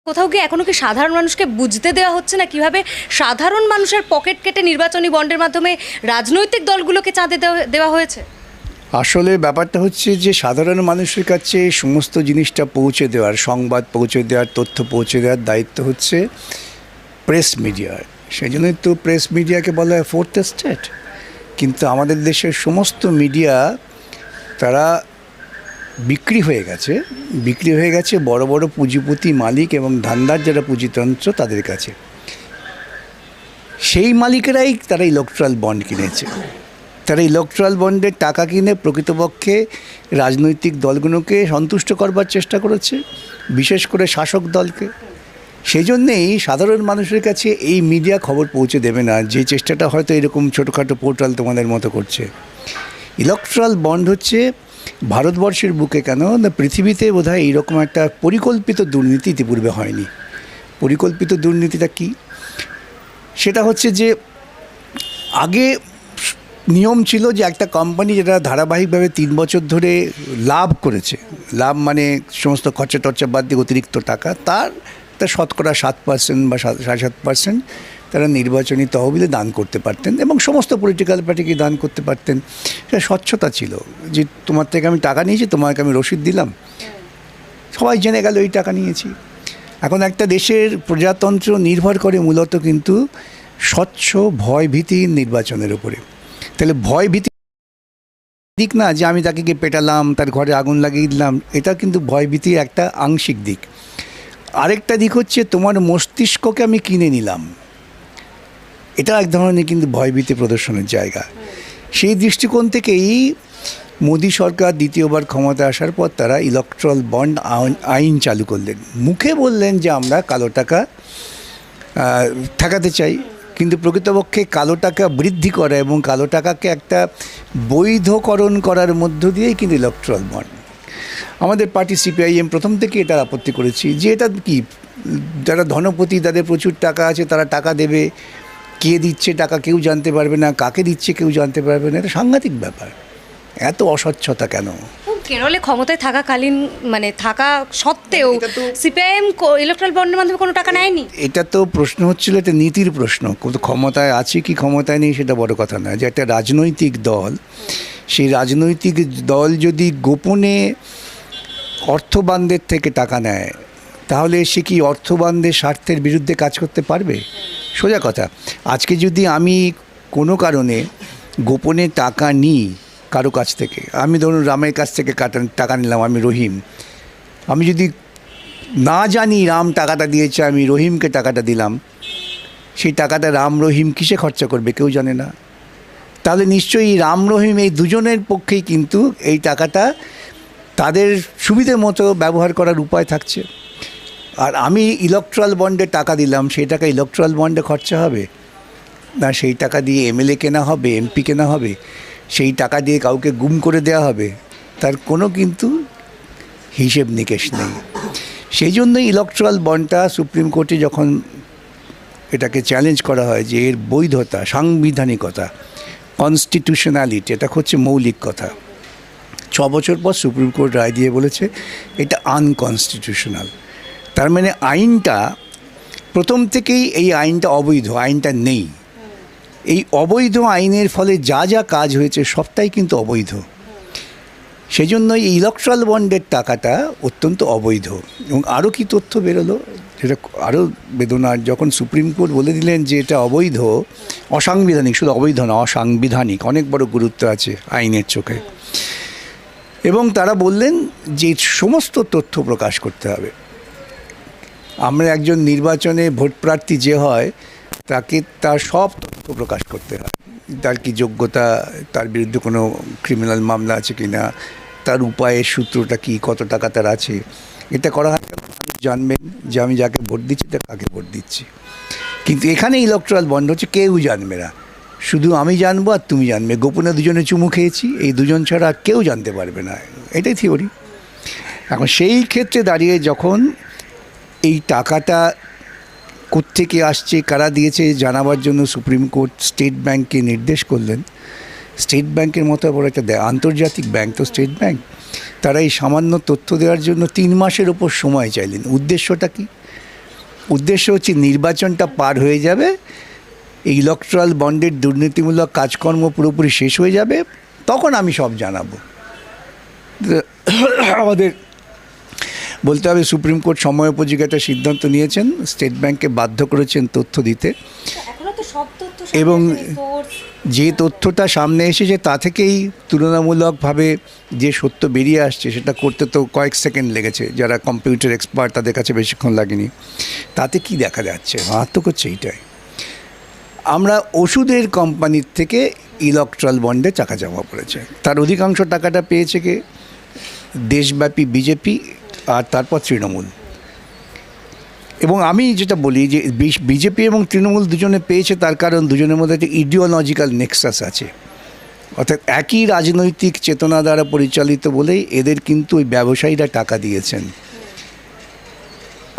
কোথাও কি এখনো কি সাধারণ মানুষকে বুঝতে দেওয়া হচ্ছে না কিভাবে সাধারণ মানুষের পকেট কেটে নির্বাচনী বন্ডের মাধ্যমে রাজনৈতিক দলগুলোকে চাঁদে দেওয়া হয়েছে? আসলে ব্যাপারটা হচ্ছে যে সাধারণ মানুষের কাছে সমস্ত জিনিসটা পৌঁছে দেওয়ার, সংবাদ পৌঁছে দেওয়ার, তথ্য পৌঁছে দেওয়ার দায়িত্ব হচ্ছে প্রেস মিডিয়ার। সেই জন্যই তো প্রেস মিডিয়াকে বলা হয় ফোর্থ এস্টেট। কিন্তু আমাদের দেশের সমস্ত মিডিয়া তারা বিক্রি হয়ে গেছে বড় বড় পুঁজিপতি মালিক এবং ধান্দার যারা পুঁজিতন্ত্র তাদের কাছে। সেই মালিকেরাই তারা ইলেকট্রাল বন্ড কিনেছে। তারা ইলেকট্রাল বন্ডের টাকা কিনে প্রকৃতপক্ষে রাজনৈতিক দলগুলোকে সন্তুষ্ট করবার চেষ্টা করেছে, বিশেষ করে শাসক দলকে। সেই জন্যেই সাধারণ মানুষের কাছে এই মিডিয়া খবর পৌঁছে দেবে না, যে চেষ্টাটা হয়তো এরকম ছোটোখাটো পোর্টাল তোমাদের মতো করছে। ইলেকট্রাল বন্ড হচ্ছে ভারতবর্ষের বুকে কেন না পৃথিবীতে বোধহয় এইরকম একটা পরিকল্পিত দুর্নীতি ইতিপূর্বে হয়নি। পরিকল্পিত দুর্নীতিটা কি? সেটা হচ্ছে যে আগে নিয়ম ছিল যে একটা কোম্পানি যেটা ধারাবাহিকভাবে 3 বছর ধরে লাভ করেছে, লাভ মানে সমস্ত খরচা টর্চা বাদ দিয়ে অতিরিক্ত টাকা, তার শতকরা 7% বা 7.5% তারা নির্বাচনী তহবিলে দান করতে পারতেন এবং সমস্ত পলিটিক্যাল পার্টিকে দান করতে পারতেন। সেটা স্বচ্ছতা ছিল যে তোমার থেকে আমি টাকা নিয়েছি, তোমাকে আমি রসিদ দিলাম, সবাই জেনে গেল এই টাকা নিয়েছি। এখন একটা দেশের প্রজাতন্ত্র নির্ভর করে মূলত কিন্তু স্বচ্ছ ভয়ভীতিহীন নির্বাচনের উপরে। তাহলে ভয়ভীতি দিক না যে আমি তাকে গিয়ে পেটালাম, তার ঘরে আগুন লাগিয়ে দিলাম, এটা কিন্তু ভয়ভীতির একটা আংশিক দিক। আরেকটা দিক হচ্ছে তোমার মস্তিষ্ককে আমি কিনে নিলাম, এটা এক ধরনের কিন্তু ভয়ভীতি প্রদর্শনের জায়গা। সেই দৃষ্টিকোণ থেকেই মোদী সরকার দ্বিতীয়বার ক্ষমতা আসার পর তারা ইলেকট্রাল বন্ড আইন চালু করলেন। মুখে বললেন যে আমরা কালো টাকা ঠেকাতে চাই, কিন্তু প্রকৃতপক্ষে কালো টাকা বৃদ্ধি করা এবং কালো টাকাকে একটা বৈধকরণ করার মধ্য দিয়েই কিন্তু ইলেকট্রাল বন্ড। আমাদের পার্টি সিপিআইএম প্রথম থেকে এটা আপত্তি করেছি যে এটা কি, যারা ধনপতি তাদের প্রচুর টাকা আছে তারা টাকা দেবে, কে দিচ্ছে টাকা কেউ জানতে পারবে না, কাকে দিচ্ছে কেউ জানতে পারবে না, এটা সাংঘাতিক ব্যাপার। এত অস্বচ্ছতা কেন? কেরলে ক্ষমতায় থাকাকালীন মানে থাকা সত্ত্বেও সিপিআইএম ইলেকট্রাল বন্ডের মাধ্যমে কোনো টাকা নেয়নি। এটা তো প্রশ্ন হচ্ছিল, এটা নীতির প্রশ্ন। ক্ষমতায় আছে কি ক্ষমতায় নেই সেটা বড় কথা না। যে একটা রাজনৈতিক দল, সেই রাজনৈতিক দল যদি গোপনে অর্থবানদের থেকে টাকা নেয় তাহলে সে কি অর্থবানদের স্বার্থের বিরুদ্ধে কাজ করতে পারবে? সোজা কথা, আজকে যদি আমি কোনো কারণে গোপনে টাকা নিই কারো কাছ থেকে, আমি ধরুন রামের কাছ থেকে টাকা নিলাম, আমি রহিম, আমি যদি না জানি রাম টাকাটা দিয়েছে, আমি রহিমকে টাকাটা দিলাম, সেই টাকাটা রাম রহিম কিসে খরচা করবে কেউ জানে না। তাহলে নিশ্চয়ই রাম রহিম এই দুজনের পক্ষেই কিন্তু এই টাকাটা তাদের সুবিধে মতো ব্যবহার করার উপায় থাকছে। আর আমি ইলেকট্রাল বন্ডে টাকা দিলাম, সেই টাকা ইলেকট্রাল বন্ডে খরচা হবে না, সেই টাকা দিয়ে এমএলএ কেনা হবে, এমপি কেনা হবে, সেই টাকা দিয়ে কাউকে গুম করে দেওয়া হবে, তার কোনো কিন্তু হিসেব নিকেশ নেই। সেই জন্যই ইলেকট্রাল বন্ডটা সুপ্রিম কোর্টে যখন এটাকে চ্যালেঞ্জ করা হয় যে এর বৈধতা, সাংবিধানিকতা, কনস্টিটিউশনালিটি, এটা হচ্ছে মৌলিক কথা। 6 বছর পর সুপ্রিম কোর্ট রায় দিয়ে বলেছে এটা আনকনস্টিটিউশনাল। তার মানে আইনটা প্রথম থেকেই এই আইনটা অবৈধ, আইনটা নেই। এই অবৈধ আইনের ফলে যা যা কাজ হয়েছে সবটাই কিন্তু অবৈধ। সেই জন্য এই ইলেকট্রাল বন্ডের টাকাটা অত্যন্ত অবৈধ। এবং আরও কি তথ্য বেরোলো যেটা আরও বেদনার, যখন সুপ্রিম কোর্ট বলে দিলেন যে এটা অবৈধ, অসাংবিধানিক, শুধু অবৈধ না অসাংবিধানিক, অনেক বড় গুরুত্ব আছে আইনের চোখে, এবং তারা বললেন যে সমস্ত তথ্য প্রকাশ করতে হবে। আমরা একজন নির্বাচনে ভোট প্রার্থী যে হয় তাকে তার সব তথ্য প্রকাশ করতে হয়, তার কি যোগ্যতা, তার বিরুদ্ধে কোনো ক্রিমিনাল মামলা আছে কি না, তার উপায়ের সূত্রটা কি, কত টাকা তার আছে। এটা করা হয় মানুষ জানবেন যে আমি যাকে ভোট দিচ্ছি তার কাকে ভোট দিচ্ছি। কিন্তু এখানে ইলেকট্রাল বন্ড হচ্ছে কেউ জানবে না, শুধু আমি জানবো আর তুমি জানবে। গোপনে দুজনে চুমু খেয়েছি, এই দুজন ছাড়া কেউ জানতে পারবে না, এটাই থিওরি। এখন সেই ক্ষেত্রে দাঁড়িয়ে যখন এই টাকাটা কোত্থেকে আসছে, কারা দিয়েছে জানাবার জন্য সুপ্রিম কোর্ট স্টেট ব্যাংককে নির্দেশ করলেন। স্টেট ব্যাংকের মতো বড় একটা আন্তর্জাতিক ব্যাংক তো স্টেট ব্যাংক, তারা এই সামান্য তথ্য দেওয়ার জন্য 3 মাসের ওপর সময় চাইলেন। উদ্দেশ্যটা কি? উদ্দেশ্য হচ্ছে নির্বাচনটা পার হয়ে যাবে, এই ইলেকট্রাল বন্ডের দুর্নীতিমূলক কাজকর্ম পুরোপুরি শেষ হয়ে যাবে, তখন আমি সব জানাবো। আমাদের বলতে হবে সুপ্রিম কোর্ট সময়োপযোগী একটা সিদ্ধান্ত নিয়েছেন, স্টেট ব্যাংককে বাধ্য করেছেন তথ্য দিতে, এবং যে তথ্যটা সামনে এসেছে তা থেকেই তুলনামূলকভাবে যে সত্য বেরিয়ে আসছে সেটা করতে তো কয়েক সেকেন্ড লেগেছে, যারা কম্পিউটার এক্সপার্ট তাদের কাছে বেশিক্ষণ লাগেনি। তাতে কি দেখা যাচ্ছে, মারাত্মক হচ্ছে এইটাই, আমরা ওষুধের কোম্পানির থেকে ইলেকট্রাল বন্ডে টাকা জমা পড়েছে, তার অধিকাংশ টাকাটা পেয়েছে কে? দেশব্যাপী বিজেপি আর তারপর তৃণমূল। এবং আমি যেটা বলি যে বিজেপি এবং তৃণমূল দুজনে পেয়েছে, তার কারণ দুজনের মধ্যে একটা ইডিওলজিক্যাল নেক্সাস আছে, অর্থাৎ একই রাজনৈতিক চেতনা দ্বারা পরিচালিত বলেই এদের কিন্তু ওই ব্যবসায়ীরা টাকা দিয়েছেন।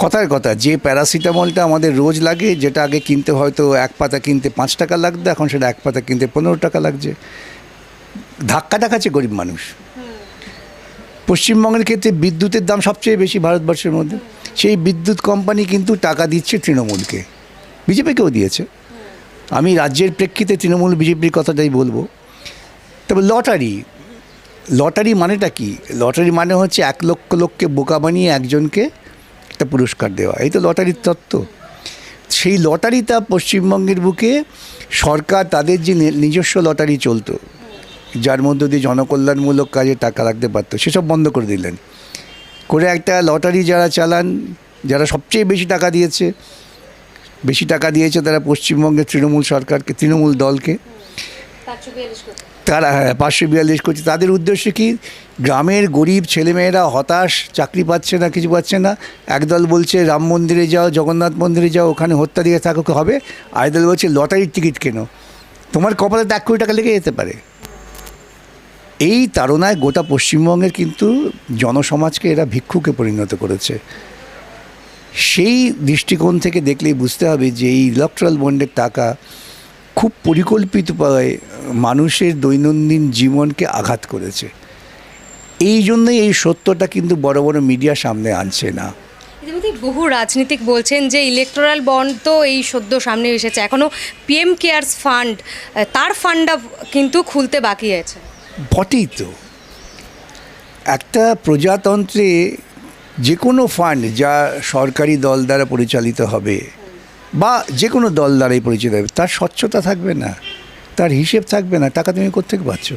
কথার কথা, যে প্যারাসিটামলটা আমাদের রোজ লাগে, যেটা আগে কিনতে হয়তো এক পাতা কিনতে 5 টাকা লাগতো, এখন সেটা এক পাতা কিনতে 15 টাকা লাগছে, ধাক্কাটা খাচ্ছে গরিব মানুষ। পশ্চিমবঙ্গের ক্ষেত্রে বিদ্যুতের দাম সবচেয়ে বেশি ভারতবর্ষের মধ্যে, সেই বিদ্যুৎ কোম্পানি কিন্তু টাকা দিচ্ছে তৃণমূলকে, বিজেপিকেও দিয়েছে। আমি রাজ্যের প্রেক্ষিতে তৃণমূল বিজেপির কথাটাই বলবো। তবে লটারি মানেটা কি? লটারি মানে হচ্ছে 1 লক্ষ লোককে বোকা বানিয়ে একজনকে একটা পুরস্কার দেওয়া, এই তো লটারির তত্ত্ব। সেই লটারিটা পশ্চিমবঙ্গের বুকে সরকার তাদের যে নিজস্ব লটারি চলতো, যার মধ্য দিয়ে জনকল্যাণমূলক কাজে টাকা রাখতে পারতো, সেসব বন্ধ করে দিলেন। করে একটা লটারি যারা চালান, যারা সবচেয়ে বেশি টাকা দিয়েছে তারা পশ্চিমবঙ্গের তৃণমূল সরকারকে, তৃণমূল দলকে, তারা 542 কোটি। তাদের উদ্দেশ্য কি? গ্রামের গরিব ছেলেমেয়েরা হতাশ, চাকরি পাচ্ছে না, কিছু পাচ্ছে না, একদল বলছে রাম মন্দিরে যাও, জগন্নাথ মন্দিরে যাও, ওখানে হত্যা দিয়ে থাকো হবে, আরেকদল বলছে লটারির টিকিট কেনো, তোমার কপালে 1 কোটি টাকা লেগে যেতে পারে। এই তাড়নায় গোটা পশ্চিমবঙ্গের কিন্তু জনসমাজকে এরা ভিক্ষুকে পরিণত করেছে। সেই দৃষ্টিকোণ থেকে দেখলেই বুঝতে হবে যে এই ইলেকট্রাল বন্ডের টাকা খুব পরিকল্পিতভাবে মানুষের দৈনন্দিন জীবনকে আঘাত করেছে। এই জন্যই এই সত্যটা কিন্তু বড় বড় মিডিয়া সামনে আনছে না। বহু রাজনীতিক বলছেন যে ইলেকটোরাল বন্ড তো এই সদ্য সামনে এসেছে, এখনও পিএম কেয়ার্স ফান্ড, তার ফান্ডটা কিন্তু খুলতে বাকি আছে। বটেই তো, একটা প্রজাতন্ত্রে যে কোনো ফান্ড যা সরকারি দল দ্বারা পরিচালিত হবে বা যে কোনো দল দ্বারাই পরিচালিত হবে, তার স্বচ্ছতা থাকবে না, তার হিসেব থাকবে না, টাকা তুমি কোত্থেকে পাচ্ছ?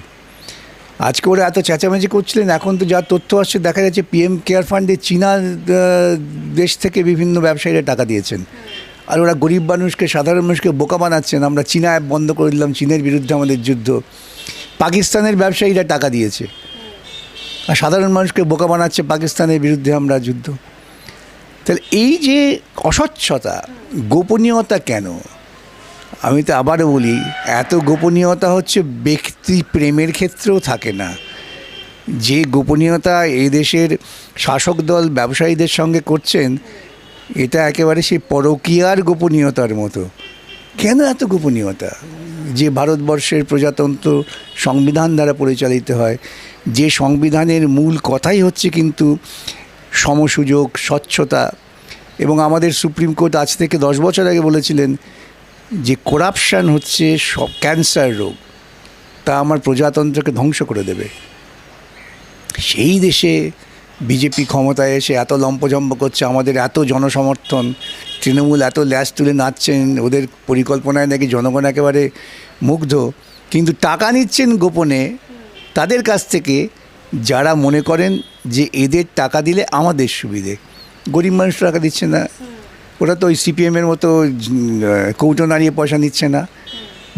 আজকে ওরা এত চেঁচামেচি করছিলেন, এখন তো যা তথ্য আসছে দেখা যাচ্ছে পিএম কেয়ার ফান্ডে চীনা দেশ থেকে বিভিন্ন ব্যবসায়ীরা টাকা দিয়েছেন, আর ওরা গরিব মানুষকে, সাধারণ মানুষকে বোকা বানাচ্ছেন। আমরা চীনা অ্যাপ বন্ধ করে দিলাম, চীনের বিরুদ্ধে আমাদের যুদ্ধ। পাকিস্তানের ব্যবসায়ীরা টাকা দিয়েছে, আর সাধারণ মানুষকে বোকা বানাচ্ছে, পাকিস্তানের বিরুদ্ধে আমরা যুদ্ধ। তাহলে এই যে অস্বচ্ছতা, গোপনীয়তা কেন? আমি তো আবারও বলি, এত গোপনীয়তা হচ্ছে ব্যক্তি প্রেমের ক্ষেত্রেও থাকে না। যে গোপনীয়তা এই দেশের শাসক দল ব্যবসায়ীদের সঙ্গে করছেন, এটা একেবারে সেই পরকীয়ার গোপনীয়তার মতো। কেন এত গোপনীয়তা? যে ভারতবর্ষের প্রজাতন্ত্র সংবিধান দ্বারা পরিচালিত হয়, যে সংবিধানের মূল কথাই হচ্ছে কিন্তু সমসুযোগ, স্বচ্ছতা। এবং আমাদের সুপ্রিম কোর্ট আজ থেকে 10 বছর আগে বলেছিলেন যে করাপশান হচ্ছে সব ক্যান্সার রোগ, তা আমার প্রজাতন্ত্রকে ধ্বংস করে দেবে। সেই দেশে বিজেপি ক্ষমতায় এসে এত লম্পজম্প করছে, আমাদের এত জনসমর্থন, তৃণমূল এত ল্যাস তুলে নাচছেন, ওদের পরিকল্পনায় নাকি জনগণ একেবারে মুগ্ধ, কিন্তু টাকা নিচ্ছেন গোপনে তাদের কাছ থেকে যারা মনে করেন যে এদের টাকা দিলে আমাদের সুবিধে। গরিব মানুষ টাকা দিচ্ছে না, ওরা তো ওই সিপিএমের মতো কৌটো নাড়িয়ে পয়সা নিচ্ছে না।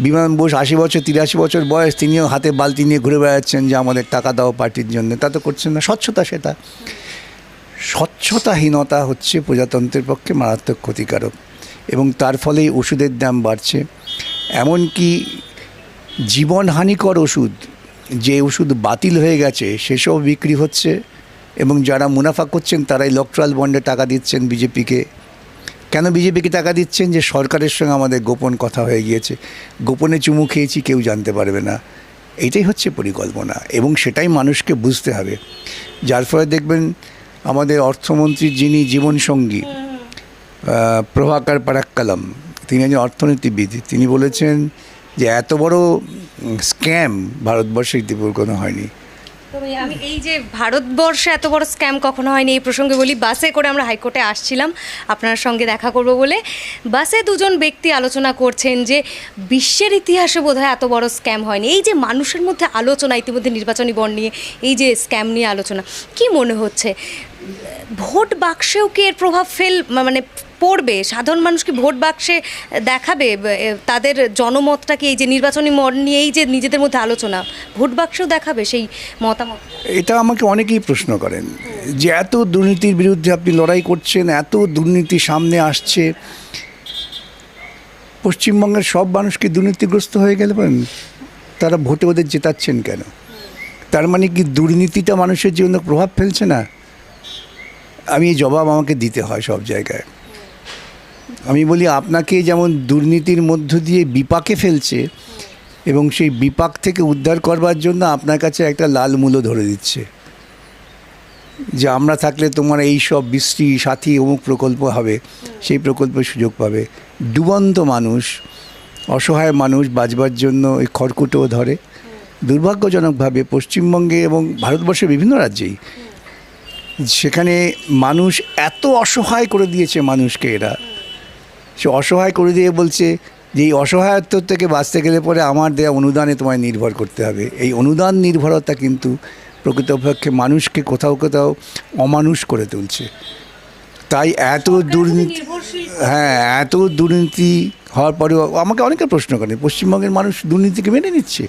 বিমান বোস 80 বছর 83 বছর বয়স, তিনিও হাতে বালতি নিয়ে ঘুরে বেড়াচ্ছেন যে আমাদের টাকা দাও পার্টির জন্য, তা তো করছেন না। স্বচ্ছতা, সেটা স্বচ্ছতাহীনতা হচ্ছে প্রজাতন্ত্রের পক্ষে মারাত্মক ক্ষতিকারক, এবং তার ফলেই ওষুধের দাম বাড়ছে। এমনকি জীবনহানিকর ওষুধ, যে ওষুধ বাতিল হয়ে গেছে সেসব বিক্রি হচ্ছে, এবং যারা মুনাফা করছেন তারাই ইলেকট্রাল বন্ডে টাকা দিচ্ছেন বিজেপিকে। কেন বিজেপিকে টাকা দিচ্ছেন? যে সরকারের সঙ্গে আমাদের গোপন কথা হয়ে গিয়েছে, গোপনে চুমু খেয়েছি, কেউ জানতে পারবে না। এটাই হচ্ছে পরিকল্পনা, এবং সেটাই মানুষকে বুঝতে হবে। যার ফলে দেখবেন আমাদের অর্থমন্ত্রীর যিনি জীবনসঙ্গী, প্রভাকর পারাক্কালাম, তিনি একজন অর্থনীতিবিদ, তিনি বলেছেন যে এত বড় স্ক্যাম ভারতবর্ষে ইতিপূর্বে কোনো হয়নি। তবে আমি এই যে ভারতবর্ষে এত বড় স্ক্যাম কখনো হয়নি এই প্রসঙ্গে বলি, বাসে করে আমরা হাইকোর্টে আসছিলাম আপনার সঙ্গে দেখা করব বলে, বাসে দুজন ব্যক্তি আলোচনা করছেন যে বিশ্বের ইতিহাসে বোধহয় এত বড় স্ক্যাম হয়নি। এই যে মানুষের মধ্যে আলোচনা ইতিমধ্যে নির্বাচনী বন্ড নিয়ে, এই যে স্ক্যাম নিয়ে আলোচনা, কি মনে হচ্ছে ভোট বাক্সেও কি এর প্রভাব মানে পড়বে? সাধারণ মানুষ কি ভোট বাক্সে দেখাবে তাদের জনমতটা? কি এই যে নির্বাচনী মত নিয়ে এই যে নিজেদের মধ্যে আলোচনা, ভোট বাক্সেও দেখাবে সেই মতামত? এটা আমাকে অনেকেই প্রশ্ন করেন যে এত দুর্নীতির বিরুদ্ধে আপনি লড়াই করছেন, এত দুর্নীতি সামনে আসছে, পশ্চিমবঙ্গের সব মানুষ কি দুর্নীতিগ্রস্ত হয়ে গেলেন? তারা ভোটে ওদের জেতাচ্ছেন কেন? তার মানে কি দুর্নীতিটা মানুষের জীবনে প্রভাব ফেলছে না? আমি এই জবাব আমাকে দিতে হয় সব জায়গায়। আমি বলি আপনাকে যেমন দুর্নীতির মধ্য দিয়ে বিপাকে ফেলছে এবং সেই বিপাক থেকে উদ্ধার করবার জন্য আপনার কাছে একটা লাল মূলও ধরে দিচ্ছে যে আমরা থাকলে তোমার এই সব বৃষ্টি সাথী অমুক প্রকল্প হবে, সেই প্রকল্পের সুযোগ পাবে। ডুবন্ত মানুষ, অসহায় মানুষ বাঁচবার জন্য এই খড়কুটোও ধরে। দুর্ভাগ্যজনকভাবে পশ্চিমবঙ্গে এবং ভারতবর্ষের বিভিন্ন রাজ্যেই সেখানে মানুষ এত অসহায় করে দিয়েছে মানুষকে, এরা সে অসহায় করে দিয়ে বলছে যে এই অসহায়ত্ব থেকে বাঁচতে গেলে পরে আমার দেয়া অনুদানে তোমায় নির্ভর করতে হবে। এই অনুদান নির্ভরতা কিন্তু প্রকৃতপক্ষে মানুষকে কোথাও কোথাও অমানুষ করে তুলছে। তাই এত দুর্নীতি, হ্যাঁ, এত দুর্নীতি হওয়ার পরেও আমাকে অনেকে প্রশ্ন করেন পশ্চিমবঙ্গের মানুষ দুর্নীতিকে মেনে নিচ্ছে।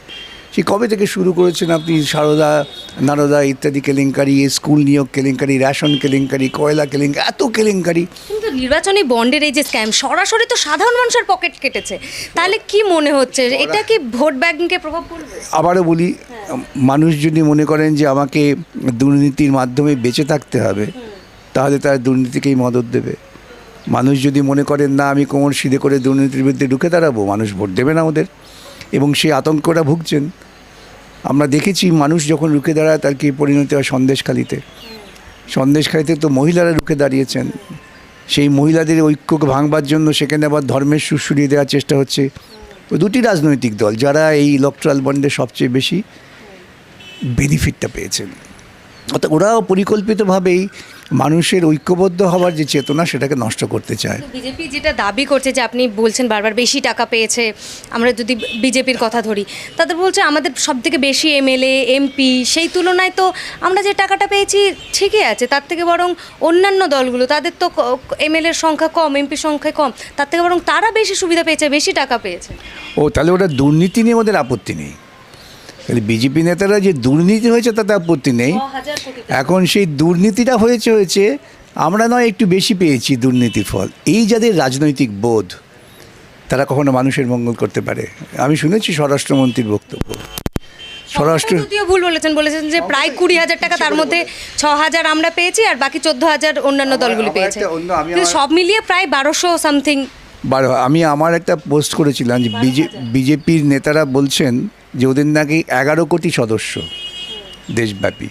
সে কবে থেকে শুরু করেছেন আপনি সারদা নারদা ইত্যাদি কেলেঙ্কারি, স্কুল নিয়োগ কেলেঙ্কারি, রেশন কেলেঙ্কারি, কয়লা কেলেঙ্কারি, এত কেলেঙ্কারি। কিন্তু নির্বাচনী বন্ডের এই যে স্ক্যাম সরাসরি তো সাধারণ মানুষের পকেট কেটেছে, তাহলে কি মনে হচ্ছে এটা কি ভোট ব্যাংকে প্রভাব পড়বে? আবারও বলি, মানুষ যদি মনে করেন যে আমাকে দুর্নীতির মাধ্যমে বেঁচে থাকতে হবে, তাহলে তারা দুর্নীতিকেই মদত দেবে। মানুষ যদি মনে করেন না আমি কোমর সিধে করে দুর্নীতির বিরুদ্ধে ঢুকে দাঁড়াবো, মানুষ ভোট দেবে না ওদের, এবং সেই আতঙ্কটা ভুগছেন। আমরা দেখেছি মানুষ যখন রুখে দাঁড়ায় তার কি পরিণতি হয় সন্দেশখালিতে। সন্দেশখালিতে তো মহিলারা রুখে দাঁড়িয়েছেন, সেই মহিলাদের ঐক্যকে ভাঙবার জন্য সেখানে আবার ধর্মের সুর সরিয়ে দেওয়ার চেষ্টা হচ্ছে। ওই দুটি রাজনৈতিক দল যারা এই ইলেকট্রাল বন্ডে সবচেয়ে বেশি বেনিফিটটা পেয়েছেন, অর্থাৎ ওরাও পরিকল্পিতভাবেই মানুষের ঐক্যবদ্ধ হওয়ার যে চেতনা সেটাকে নষ্ট করতে চায়। বিজেপি যেটা দাবি করছে যে আপনি বলছেন বারবার বেশি টাকা পেয়েছে, আমরা যদি বিজেপির কথা ধরি তাদের বলছে আমাদের সবথেকে বেশি এমএলএ এমপি, সেই তুলনায় তো আমরা যে টাকাটা পেয়েছি ঠিকই আছে, তার থেকে বরং অন্যান্য দলগুলো তাদের তো এমএলএর সংখ্যা কম, এমপির সংখ্যা কম, তার থেকে বরং তারা বেশি সুবিধা পেয়েছে, বেশি টাকা পেয়েছে। ও তাহলে ওটা দুর্নীতি নিয়ে ওদের আপত্তি নেই। তাহলে বিজেপি নেতারা যে দুর্নীতি হয়েছে তাতে আপত্তি নেই। এখন সেই দুর্নীতিটা হয়েছে আমরা নয় একটু বেশি পেয়েছি দুর্নীতির ফল। এই যাদের রাজনৈতিক বোধ তারা কখনো মানুষের মঙ্গল করতে পারে? আমি শুনেছি স্বরাষ্ট্রমন্ত্রীর বক্তব্য, স্বরাষ্ট্র ভুল বলেছেন যে প্রায় 20,000 টাকা, তার মধ্যে 6,000 আমরা পেয়েছি আর বাকি 14,000 অন্যান্য দলগুলি পেয়েছে, কিন্তু সব মিলিয়ে প্রায় 1200 সামথিং। আমি আমার একটা পোস্ট করেছিলাম যে বিজেপির নেতারা বলছেন যে ওদের নাকি 11 কোটি সদস্য দেশব্যাপী।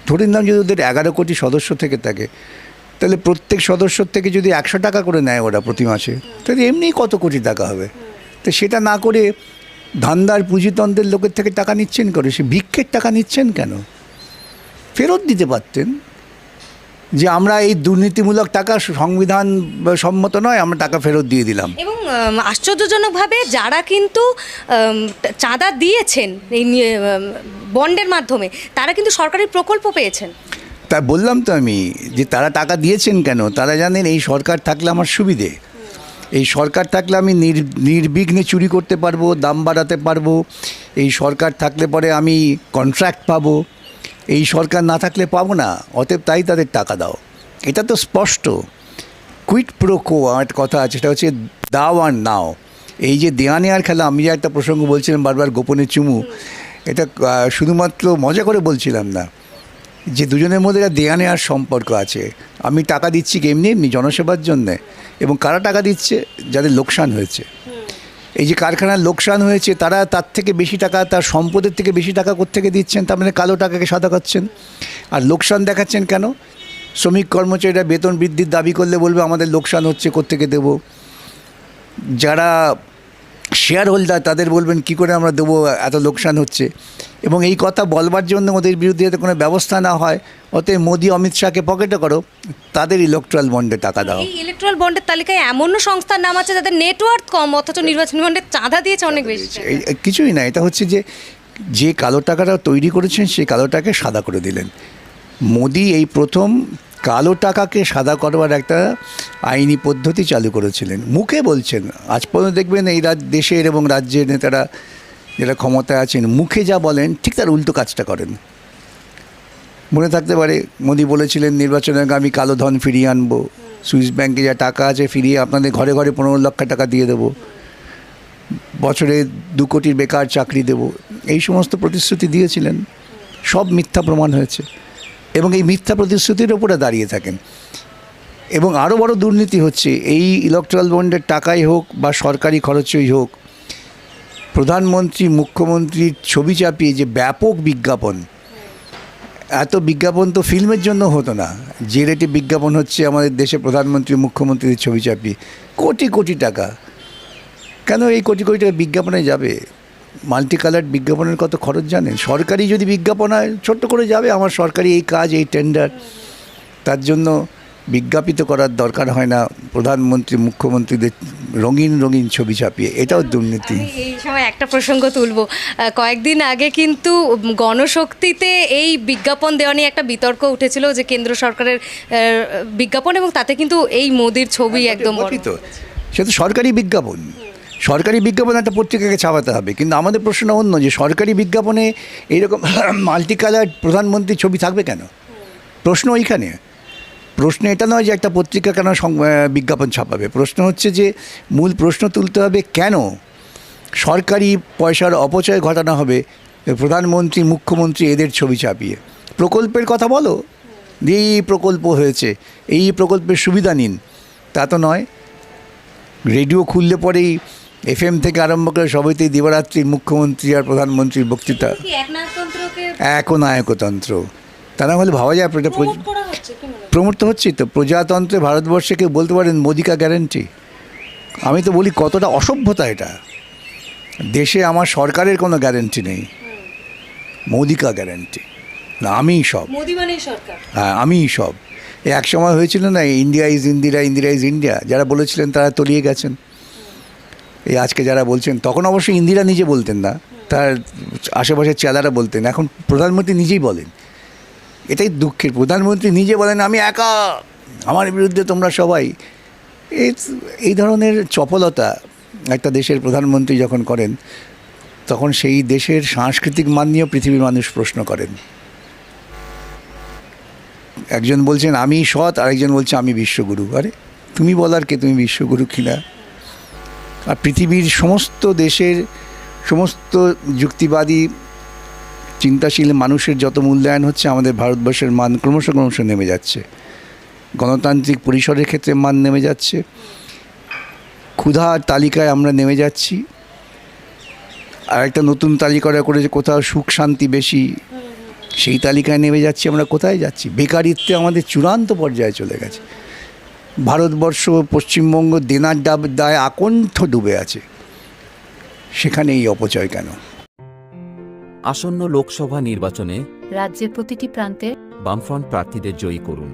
ধরে নিলাম যদি ওদের 11 কোটি সদস্য থেকে থাকে, তাহলে প্রত্যেক সদস্যর থেকে যদি 100 টাকা করে নেয় ওরা প্রতি মাসে, তাহলে এমনি কত কোটি টাকা হবে। তো সেটা না করে ধান্দার পুঁজিতন্ত্রের লোকের থেকে টাকা নিচ্ছেন করে, সে ভিক্ষের টাকা নিচ্ছেন কেন? ফেরত দিতে পারতেন যে আমরা এই দুর্নীতিমূলক টাকা সংবিধান সম্মত নয়, আমরা টাকা ফেরত দিয়ে দিলাম। এবং আশ্চর্যজনকভাবে যারা কিন্তু চাঁদা দিয়েছেন এই বন্ডের মাধ্যমে তারা কিন্তু সরকারি প্রকল্প পেয়েছেন। তা বললাম তো আমি যে তারা টাকা দিয়েছেন কেন, তারা জানেন এই সরকার থাকলে আমার সুবিধে, এই সরকার থাকলে আমি নির্বিঘ্নে চুরি করতে পারবো, দাম বাড়াতে পারবো, এই সরকার থাকলে পরে আমি কন্ট্রাক্ট পাবো, এই সরকার না থাকলে পাবো না, অতএব তাই তাদের টাকা দাও। এটা তো স্পষ্ট। কুইট প্রো কো একটা কথা আছে, সেটা হচ্ছে দাও আর নাও। এই যে দেয়া নেওয়ার খেলা, আমি যে একটা প্রসঙ্গ বলছিলাম বারবার গোপনে চুমু, এটা শুধুমাত্র মজা করে বলছিলাম না, যে দুজনের মধ্যে একটা দেয়া নেওয়ার সম্পর্ক আছে। আমি টাকা দিচ্ছি এমনি এমনি জনসেবার জন্যে, এবং কারা টাকা দিচ্ছে? যাদের লোকসান হয়েছে। এই যে কারখানার লোকসান হয়েছে তারা তার থেকে বেশি টাকা, তার সম্পদের থেকে বেশি টাকা কোত্থেকে দিচ্ছেন? তার মানে কালো টাকাকে সাদা করছেন। আর লোকসান দেখাচ্ছেন কেন? শ্রমিক কর্মচারীরা বেতন বৃদ্ধির দাবি করলে বলবে আমাদের লোকসান হচ্ছে, কোত্থেকে দেবো। যারা শেয়ার হোল্ডার তাদের বলবেন কি করে আমরা দেবো, এত লোকসান হচ্ছে। এবং এই কথা বলবার জন্য ওদের বিরুদ্ধে যাতে কোনো ব্যবস্থা না হয়, অতএব মোদি অমিত শাহকে পকেটে করো, তাদের ইলেকট্রাল বন্ডে টাকা দাও। এই ইলেকট্রাল বন্ডের তালিকায় এমনও সংস্থার নাম আছে যাদের নেটওয়ার্ক কম অথচ নির্বাচনী বন্ডের চাঁদা দিয়েছে অনেক বেশি। কিছুই না, এটা হচ্ছে যে কালো টাকাটা তৈরি করেছেন সেই কালো টাকাকে সাদা করে দিলেন। মোদি এই প্রথম কালো টাকাকে সাদা করবার একটা আইনি পদ্ধতি চালু করেছিলেন। মুখে বলছেন, আজ পর্যন্ত দেখবেন এই দেশের এবং রাজ্যের নেতারা যারা ক্ষমতায় আছেন মুখে যা বলেন ঠিক তার উল্টো কাজটা করেন। মনে থাকতে পারে মোদি বলেছিলেন নির্বাচনের আগে আমি কালো ধন ফিরিয়ে আনবো, সুইস ব্যাংকে যা টাকা আছে ফিরিয়ে আপনাদের ঘরে ঘরে 15 লক্ষ টাকা দিয়ে দেবো, বছরে 2 কোটির বেকার চাকরি দেব, এই সমস্ত প্রতিশ্রুতি দিয়েছিলেন। সব মিথ্যা প্রমাণ হয়েছে এবং এই মিথ্যা প্রতিশ্রুতির ওপরে দাঁড়িয়ে থাকেন। এবং আরও বড় দুর্নীতি হচ্ছে, এই ইলেকট্রাল বন্ডের টাকাই হোক বা সরকারি খরচই হোক, প্রধানমন্ত্রী মুখ্যমন্ত্রীর ছবি চাপিয়ে যে ব্যাপক বিজ্ঞাপন, এত বিজ্ঞাপন তো ফিল্মের জন্য হতো না। যে রেটে বিজ্ঞাপন হচ্ছে আমাদের দেশে প্রধানমন্ত্রী মুখ্যমন্ত্রীর ছবি চাপিয়ে, কোটি কোটি টাকা। কেন এই কোটি কোটি টাকা বিজ্ঞাপনে যাবে? মাল্টি কালার বিজ্ঞাপনের কত খরচ জানেন? সরকারি যদি বিজ্ঞাপন হয় ছোট্ট করে যাবে, আমার সরকারি এই কাজ, এই টেন্ডার, তার জন্য বিজ্ঞাপিত করার দরকার হয় না প্রধানমন্ত্রী মুখ্যমন্ত্রীদের রঙিন রঙিন ছবি ছাপিয়ে। এটাও দুর্নীতি। আমি এই সময় একটা প্রসঙ্গ তুলব। কয়েকদিন আগে কিন্তু গণশক্তিতে এই বিজ্ঞাপন দেওয়া নিয়ে একটা বিতর্ক উঠেছিল যে কেন্দ্র সরকারের বিজ্ঞাপন, এবং তাতে কিন্তু এই মোদির ছবি একদম তো সে তো সরকারি বিজ্ঞাপন। সরকারি বিজ্ঞাপন একটা পত্রিকাকে ছাপাতে হবে, কিন্তু আমাদের প্রশ্ন অন্য, যে সরকারি বিজ্ঞাপনে এইরকম মাল্টি কালার প্রধানমন্ত্রীর ছবি থাকবে কেন? প্রশ্ন ওইখানে। প্রশ্ন এটা নয় যে একটা পত্রিকা কেন বিজ্ঞাপন ছাপাবে, প্রশ্ন হচ্ছে যে মূল প্রশ্ন তুলতে হবে কেন সরকারি পয়সার অপচয় ঘটানো হবে প্রধানমন্ত্রী মুখ্যমন্ত্রী এদের ছবি ছাপিয়ে। প্রকল্পের কথা বলো, এই প্রকল্প হয়েছে, এই প্রকল্পের সুবিধা নিন, তা তো নয়। রেডিও খুললে পরেই FM থেকে আরম্ভ করে সবাইতেই দিবারাত্রি মুখ্যমন্ত্রী আর প্রধানমন্ত্রীর বক্তৃতা, একনায়কতন্ত্র। তা না হলে ভাবা যায় প্রমোট তো হচ্ছে। তো প্রজাতন্ত্রে ভারতবর্ষে কেউ বলতে পারেন মোদি কা গ্যারেন্টি? আমি তো বলি কতটা অসভ্যতা এটা। দেশে আমার সরকারের কোনো গ্যারেন্টি নেই, মোদি কা গ্যারেন্টি। না আমিই সব, হ্যাঁ আমিই সব। এক সময় হয়েছিল না, India is Indira, Indira is India, যারা বলেছিলেন তারা তলিয়ে গেছেন। এই আজকে যারা বলছেন, তখন অবশ্যই ইন্দিরা নিজে বলতেন না, তার আশেপাশের চেলারা বলতেন। এখন প্রধানমন্ত্রী নিজেই বলেন, এটাই দুঃখের। প্রধানমন্ত্রী নিজে বলেন আমি একা, আমার বিরুদ্ধে তোমরা সবাই। এই ধরনের চপলতা একটা দেশের প্রধানমন্ত্রী যখন করেন, তখন সেই দেশের সাংস্কৃতিক মান নিয়েও পৃথিবীর মানুষ প্রশ্ন করেন। একজন বলছেন আমি সৎ, আরেকজন বলছে আমি বিশ্বগুরু। আরে তুমি বলার কে তুমি বিশ্বগুরু কিনা? আর পৃথিবীর সমস্ত দেশের সমস্ত যুক্তিবাদী চিন্তাশীল মানুষের যত মূল্যায়ন হচ্ছে, আমাদের ভারতবর্ষের মান ক্রমশ নেমে যাচ্ছে। গণতান্ত্রিক পরিসরের ক্ষেত্রে মান নেমে যাচ্ছে, ক্ষুধার তালিকায় আমরা নেমে যাচ্ছি। আর একটা নতুন তালিকা করে যে কোথাও সুখ শান্তি বেশি, সেই তালিকায় নেমে যাচ্ছি। আমরা কোথায় যাচ্ছি? বেকারিত্বে আমাদের চূড়ান্ত পর্যায়ে চলে গেছে। ভারতবর্ষ, পশ্চিমবঙ্গ দেনার দায়ে আকণ্ঠ ডুবে আছে। সেখানে এই অপচয় কেন? আসন্ন লোকসভা নির্বাচনে রাজ্যের প্রতিটি প্রান্তে বামফ্রন্ট প্রার্থীদের জয়ী করুন।